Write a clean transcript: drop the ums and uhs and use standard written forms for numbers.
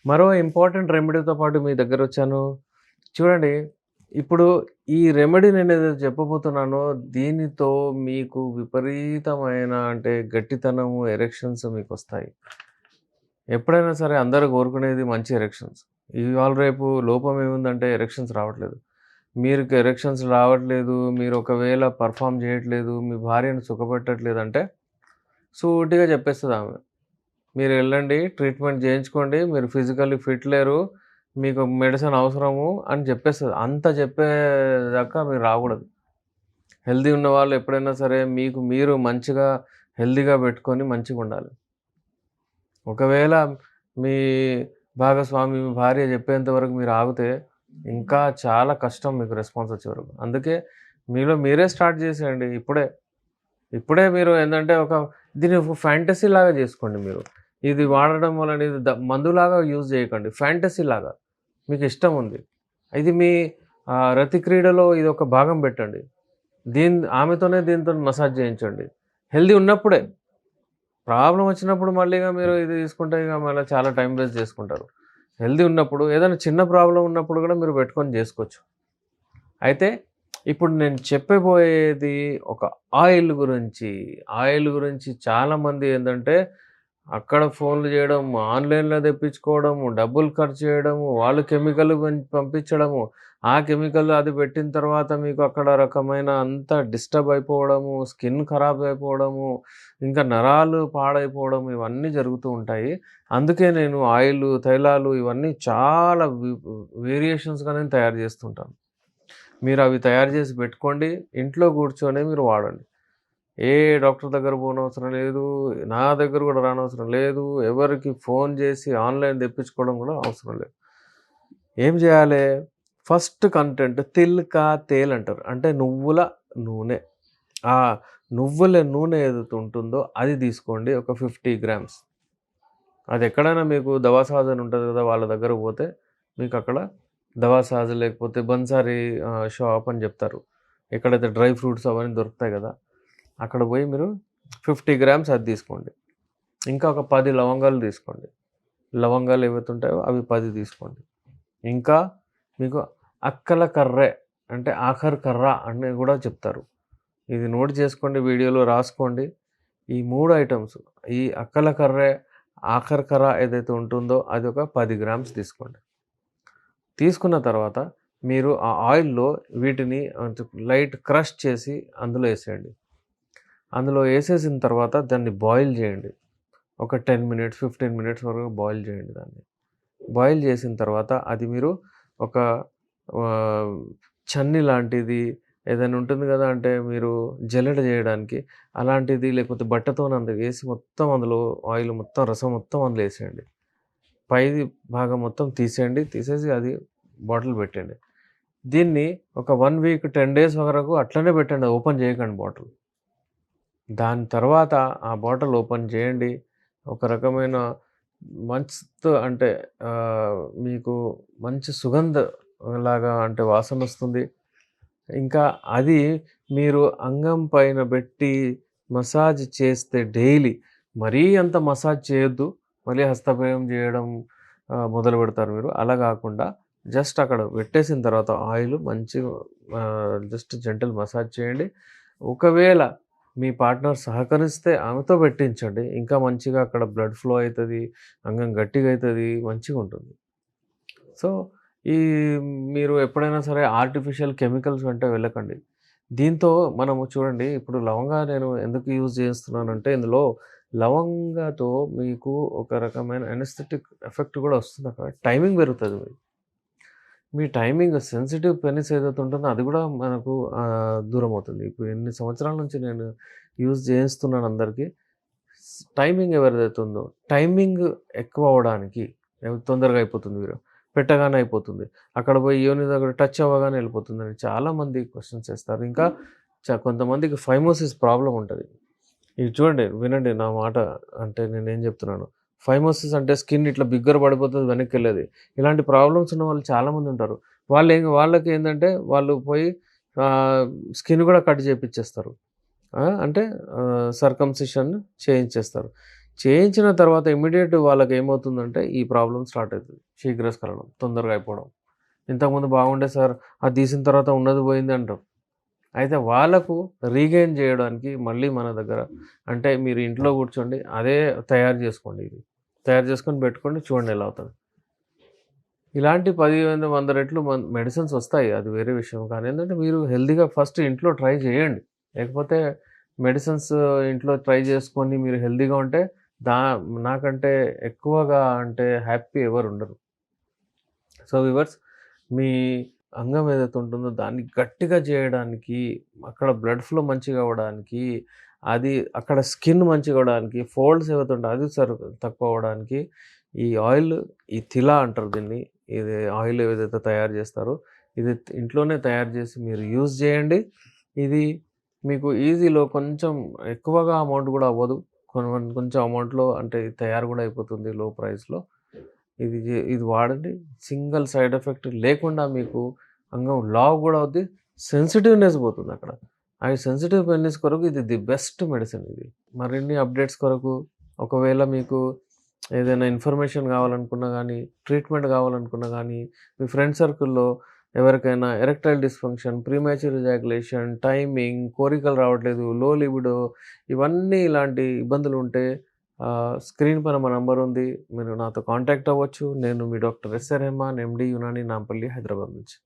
మరో ఇంపార్టెంట్ రెమెడీతో పాటు మీ దగ్గరొచ్చాను. చూడండి, ఇప్పుడు ఈ రెమెడీ నేనేదైతే చెప్పబోతున్నానో, దీనితో మీకు విపరీతమైన అంటే గట్టితనము, ఎరెక్షన్స్ మీకొస్తాయి. ఎప్పుడైనా సరే అందరూ కోరుకునేది మంచి ఎరెక్షన్స్. ఇవాళ రేపు లోపం ఏముందంటే ఎరెక్షన్స్ రావట్లేదు. మీకు ఎరెక్షన్స్ రావట్లేదు, మీరు ఒకవేళ పెర్ఫార్మ్ చేయట్లేదు, మీ భార్యను సుఖపెట్టట్లేదంటే సూటిగా చెప్పేస్తదామె. మీరెళ్ళండి, ట్రీట్మెంట్ చేయించుకోండి. మీరు ఫిజికల్లీ ఫిట్ లేరు. మీకు మెడిసిన్ అవసరము అని చెప్పేస్తది. అంత చెప్పేదాకా మీరు రాకూడదు. హెల్తీ ఉన్నవాళ్ళు ఎప్పుడైనా సరే మీకు మీరు మంచిగా హెల్తీగా పెట్టుకొని మంచిగుండాలి. ఒకవేళ మీ భాగస్వామి, మీ భార్య చెప్పేంత వరకు మీరు ఆగితే ఇంకా చాలా కష్టం మీకు రెస్పాన్స్ వచ్చే వరకు. అందుకే మీలో మీరే స్టార్ట్ చేసేయండి ఇప్పుడే. ఇప్పుడే మీరు ఏందంటే దీన్ని ఒక ఫ్యాంటసీ లాగా చేసుకోండి మీరు. ఇది వాడడం వలన ఇది మందులాగా యూజ్ చేయకండి. ఫ్యాంటసీ లాగా. మీకిష్టం ఉంది. ఇది మీ రతి క్రీడలో ఇదొక భాగం పెట్టండి. ఆమెతోనే దీనితోని మసాజ్ చేయించండి. హెల్తీ ఉన్నప్పుడే. ప్రాబ్లమ్ వచ్చినప్పుడు మళ్ళీ మీరు ఇది తీసుకుంటే మళ్ళీ చాలా టైం వేస్ట్ చేసుకుంటారు. హెల్తీ ఉన్నప్పుడు ఏదైనా చిన్న ప్రాబ్లమ్ ఉన్నప్పుడు కూడా మీరు పెట్టుకొని చేసుకోవచ్చు. అయితే ఇప్పుడు నేను చెప్పబోయేది ఒక ఆయిల్ గురించి. ఆయిల్ గురించి చాలామంది ఏందంటే, అక్కడ ఫోన్‌లు చేయడం, ఆన్‌లైన్‌లో తెప్పించుకోవడము, డబ్బులు ఖర్చు చేయడము, వాళ్ళు కెమికల్ పంపించడము, ఆ కెమికల్ అది పెట్టిన తర్వాత మీకు అక్కడ రకమైన అంతా డిస్టర్బ్ అయిపోవడము, స్కిన్ ఖరాబ్ అయిపోవడము, ఇంకా నరాలు పాడైపోవడం ఇవన్నీ జరుగుతూ ఉంటాయి. అందుకే నేను ఆయిలు, తైలాలు ఇవన్నీ చాలా వేరియేషన్స్‌గా నేను తయారు చేస్తుంటాను. మీరవి తయారు చేసి పెట్టుకోండి. ఇంట్లో కూర్చొనే మీరు వాడండి. ఏ డాక్టర్ దగ్గర పోనవసరం లేదు. నా దగ్గర గూడా రానవసరం లేదు. ఎవరికి ఫోన్ చేసి ఆన్‌లైన్ తెప్పించుకోవడం గూడా అవసరం లేదు. ఏం జేయాలే? ఫస్ట్ కంటెంట్ తిల్ కా తేల్ అంటారు. అంటే నువ్వుల నూనె. ఆ నువ్వుల నూనె ఏదైతే ఉంటుందో అది తీసుకోండి. ఒక 50 గ్రామ్స్. అదెక్కడైనా మీకు దవాసాజ్ అని ఉంటది గదా! వాళ్ళ దగ్గరకు పోతే మీకక్కడ దవాసాజ్ లేకపోతే బన్సారీ షాప్ అని జెప్తారు. ఎక్కడైతే డ్రై ఫ్రూట్స్ అవన్నీ దొరుకుతాయి గదా! అక్కడ పోయి మీరు 50 గ్రామ్స్ అది తీసుకోండి. ఇంకా ఒక 10 లవంగాలు తీసుకోండి. లవంగాలు ఏవైతే ఉంటాయో అవి 10 తీసుకోండి. ఇంకా మీకు అక్కల కర్రె అంటే ఆఖర్ కర్ర అని గూడా చెప్తారు. ఇది నోట్ చేసుకోండి, వీడియోలో రాసుకోండి. ఈ 3 ఐటెమ్స్ ఈ అక్కల కర్రె, ఆఖర్ కర్ర ఏదైతే ఉంటుందో అది ఒక 10 గ్రామ్స్ తీసుకోండి. తీసుకున్న తర్వాత మీరు ఆ ఆయిల్‌లో వీటిని లైట్ క్రష్ చేసి అందులో ఏసేయండి. అందులో ఏసేసిన తర్వాత దాన్ని బాయిల్ జేయండి. ఒక 10 మినిట్స్, 15 మినిట్స్ వరకు బాయిల్ జేయండి దాన్ని. బాయిల్ జేసిన తర్వాత అది మీరు ఒక ఆహ్, చన్ని లాంటిది ఏదైనా ఉంటుంది గదా! అంటే మీరు జల్లెడ జేయడానికి అలాంటిది లేకపోతే బట్టతోని అందులో ఏసి మొత్తం అందులో ఆయిల్ మొత్తం రసం మొత్తం అందులో ఏసేయండి. పైది భాగం మొత్తం తీసేయండి. తీసేసి అది బాటిల్ పెట్టండి. దీన్ని ఒక 1 వీక్ 10 డేస్ వరకు అట్లనే పెట్టండి. ఓపెన్ చేయకండి బాటిల్. దాని తర్వాత ఆ బాటిల్ ఓపెన్ చేయండి. ఒక రకమైన మస్త్ అంటే మీకు మంచి సుగంధ లాగా అంటే వాసనొస్తుంది. ఇంకా అది మీరు అంగం పైన బెట్టి మసాజ్ చేస్తే డైలీ మరీ అంత మసాజ్ చేయొద్దు. మళ్ళీ హస్తప్రయోగం చేయడం మొదలుపెడతారు మీరు. అలా గాకుండా జస్ట్ అక్కడ పెట్టేసిన తర్వాత ఆయిల్ మంచిగా జస్ట్ జెంటిల్ మసాజ్ చేయండి. ఒకవేళ మీ పార్ట్నర్ సహకరిస్తే ఆమెతో పెట్టించండి. ఇంకా మంచిగా అక్కడ బ్లడ్ ఫ్లో అయితది. అంగం గట్టిగా అయితది. మంచిగుంటుంది. సో, ఈ మీరు ఎప్పుడైనా సరే ఆర్టిఫిషియల్ కెమికల్స్ వెంట వెళ్ళకండి. దీంతో మనము చూడండి ఇప్పుడు లవంగా నేను ఎందుకు యూజ్ చేస్తున్నానంటే ఇందులో లవంగాతో మీకు ఒక రకమైన అనెస్థెటిక్ ఎఫెక్ట్ గూడా వస్తుందక్కడ. టైమింగ్ పెరుగుతది మీది. మీ టైమింగ్ సెన్సిటివ్ పెనిస్ ఏదైతే ఉంటుందో అది గూడా మనకు దూరమవుతుంది. ఇప్పుడు ఎన్ని సంవత్సరాల నుంచి నేను యూజ్ చేస్తున్నాను అందరికి. టైమింగ్ ఎవరిదైతే ఉందో, టైమింగ్ ఎక్కువ అవ్వడానికి తొందరగా అయిపోతుంది పెట్టగానే అయిపోతుంది. అక్కడ పోయి యోని దగ్గర టచ్ అవ్వగానే వెళ్ళిపోతుందని చాలామంది క్వెషన్స్ ఏస్తారు. ఇంకా కొంతమందికి ఫైమోసిస్ ప్రాబ్లమ్ ఉంటది. ఇది చూడండి, వినండి నా మాట. అంటే నేనేం చెప్తున్నానో. ఫైమోసిస్ అంటే స్కిన్ ఇట్లా బిగ్గర పడిపోతది వెనక్కెళ్ళేది. ఇలాంటి ప్రాబ్లమ్స్ ఉన్న వాళ్ళు చాలామంది ఉంటారు. వాళ్ళకేందంటే వాళ్ళు పోయి స్కిన్ గూడా కట్ చేపిచ్చేస్తారు. అంటే సర్కంసిషన్ చేయించేస్తారు. చేయించిన తర్వాత ఇమ్మీడియేట్ వాళ్ళకేమవుతుందంటే ఈ ప్రాబ్లమ్ స్టార్ట్ అయితది. శీఘ్రస్ఖలనం, తొందరగా అయిపోవడం. ఇంతకుముందు బాగుండే సార్ అది తీసిన తర్వాత ఉన్నది పోయింది అంటారు. అయితే వాళ్ళకు రీగెయిన్ జేయడానికి మళ్ళీ మన దగ్గర అంటే మీరు ఇంట్లో కూర్చోండి అదే తయారు జేసుకోండి ఇది. తయారు చేసుకొని పెట్టుకోండి చూడండి ఎలా అవుతది. ఇలాంటి 10, 100 రెట్లు మెడిసిన్స్ వస్తాయి. అది వేరే విషయం. కానీ ఏంటంటే మీరు హెల్తీగా ఫస్ట్ ఇంట్లో ట్రై చేయండి. లేకపోతే మెడిసిన్స్ ఇంట్లో ట్రై చేసుకొని మీరు హెల్తీగా ఉంటే దా నాకంటే ఎక్కువగా అంటే హ్యాపీ ఎవరుండరు. సో వ్యూవర్స్ మీ అంగం ఏదైతే ఉంటుందో దాన్ని గట్టిగా చేయడానికి, అక్కడ బ్లడ్ ఫ్లో మంచిగా అవ్వడానికి, అది అక్కడ స్కిన్ మంచిగా అవ్వడానికి, ఫోల్డ్స్ ఏవైతే ఉంటాయో అది తక్కువ అవ్వడానికి ఈ ఆయిల్, ఈ తిలా అంటారు దీన్ని. ఇది ఆయిల్ ఏదైతే తయారు చేస్తారో ఇది ఇంట్లోనే తయారు చేసి మీరు యూజ్ చేయండి. ఇది మీకు ఈజీలో కొంచెం ఎక్కువగా అమౌంట్ కూడా అవ్వదు. కొంచెం అమౌంట్‌లో అంటే తయారు కూడా అయిపోతుంది లో ప్రైస్‌లో. ఇది వాడండి. సింగిల్ సైడ్ ఎఫెక్ట్ లేకుండా మీకు అంగం లావు గూడా అవుద్ది. సెన్సిటివ్‌నెస్ పోతుందక్కడ. ఆ సెన్సిటివ్ పెనిస్ కొరకు ఇది ది బెస్ట్ మెడిసిన్ ఇది. మరిన్ని అప్‌డేట్స్ కొరకు ఒకవేళ మీకు ఏదైనా ఇన్ఫర్మేషన్ కావాలనుకున్నా గానీ, ట్రీట్మెంట్ కావాలనుకున్నా గానీ, మీ ఫ్రెండ్ సర్కిల్‌లో ఎవరికైనా erectile dysfunction, premature ejaculation, timing, కోరికలు రావట్లేదు, లో లిబిడో ఇవన్నీ ఇలాంటి ఇబ్బందులుంటే స్క్రీన్ పైన మా నంబర్ ఉంది. మీరు నాతో కాంటాక్ట్ అవ్వచ్చు. నేను మీ డాక్టర్ ఎస్.ఆర్. రెహమాన్, ఎండీ, యునాని, నాంపల్లి, హైదరాబాద్ నుంచి.